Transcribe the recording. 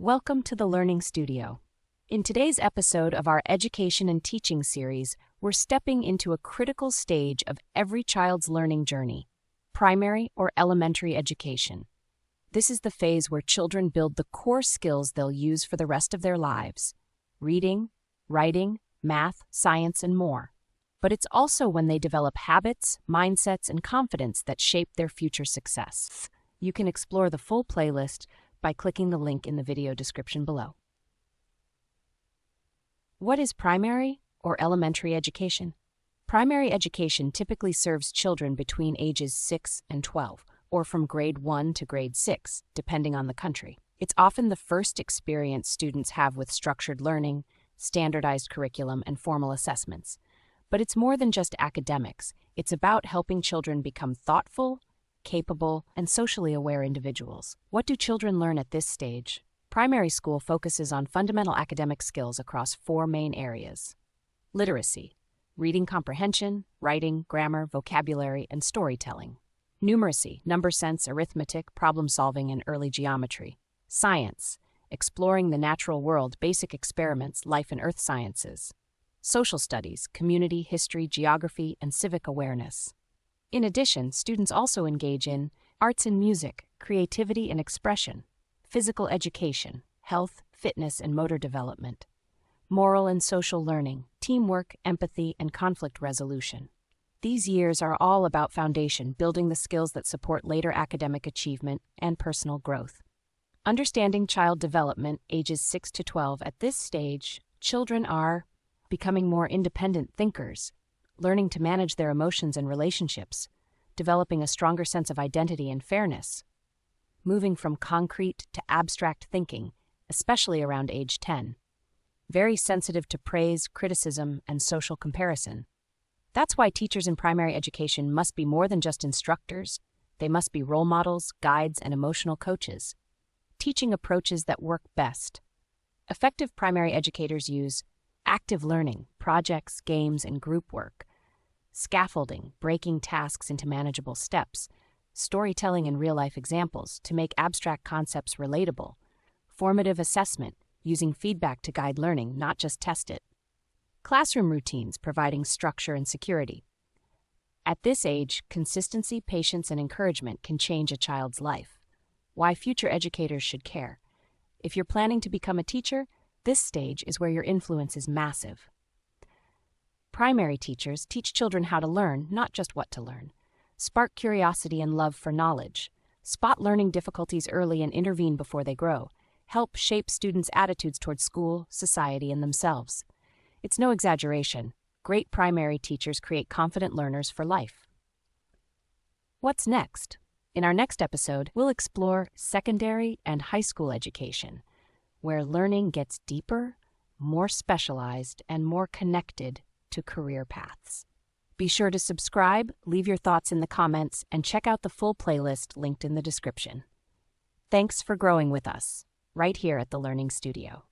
Welcome to the Learning Studio. In today's episode of our Education and Teaching series, we're stepping into a critical stage of every child's learning journey, primary or elementary education. This is the phase where children build the core skills they'll use for the rest of their lives: reading, writing, math, science, and more. But it's also when they develop habits, mindsets, and confidence that shape their future success. You can explore the full playlist by clicking the link in the video description below. What is primary or elementary education? Primary education typically serves children between ages 6 and 12, or from grade 1 to grade 6, depending on the country. It's often the first experience students have with structured learning, standardized curriculum, and formal assessments. But it's more than just academics. It's about helping children become thoughtful, capable, and socially aware individuals. What do children learn at this stage? Primary school focuses on fundamental academic skills across 4 main areas. Literacy: reading comprehension, writing, grammar, vocabulary, and storytelling. Numeracy: number sense, arithmetic, problem solving, and early geometry. Science: exploring the natural world, basic experiments, life and earth sciences. Social studies: community, history, geography, and civic awareness. In addition, students also engage in arts and music, creativity and expression, physical education, health, fitness, and motor development, moral and social learning, teamwork, empathy, and conflict resolution. These years are all about foundation, building the skills that support later academic achievement and personal growth. Understanding child development, ages 6 to 12. At this stage, children are becoming more independent thinkers, learning to manage their emotions and relationships, developing a stronger sense of identity and fairness, moving from concrete to abstract thinking, especially around age 10, very sensitive to praise, criticism, and social comparison. That's why teachers in primary education must be more than just instructors. They must be role models, guides, and emotional coaches, teaching approaches that work best. Effective primary educators use active learning, projects, games, and group work; scaffolding, breaking tasks into manageable steps; storytelling and real-life examples to make abstract concepts relatable; formative assessment, using feedback to guide learning, not just test it; classroom routines, providing structure and security. At this age, consistency, patience, and encouragement can change a child's life. Why future educators should care. If you're planning to become a teacher, this stage is where your influence is massive. Primary teachers teach children how to learn, not just what to learn. Spark curiosity and love for knowledge. Spot learning difficulties early and intervene before they grow. Help shape students' attitudes towards school, society, and themselves. It's no exaggeration. Great primary teachers create confident learners for life. What's next? In our next episode, we'll explore secondary and high school education, where learning gets deeper, more specialized, and more connected to career paths. Be sure to subscribe, leave your thoughts in the comments, and check out the full playlist linked in the description. Thanks for growing with us, right here at the Learning Studio.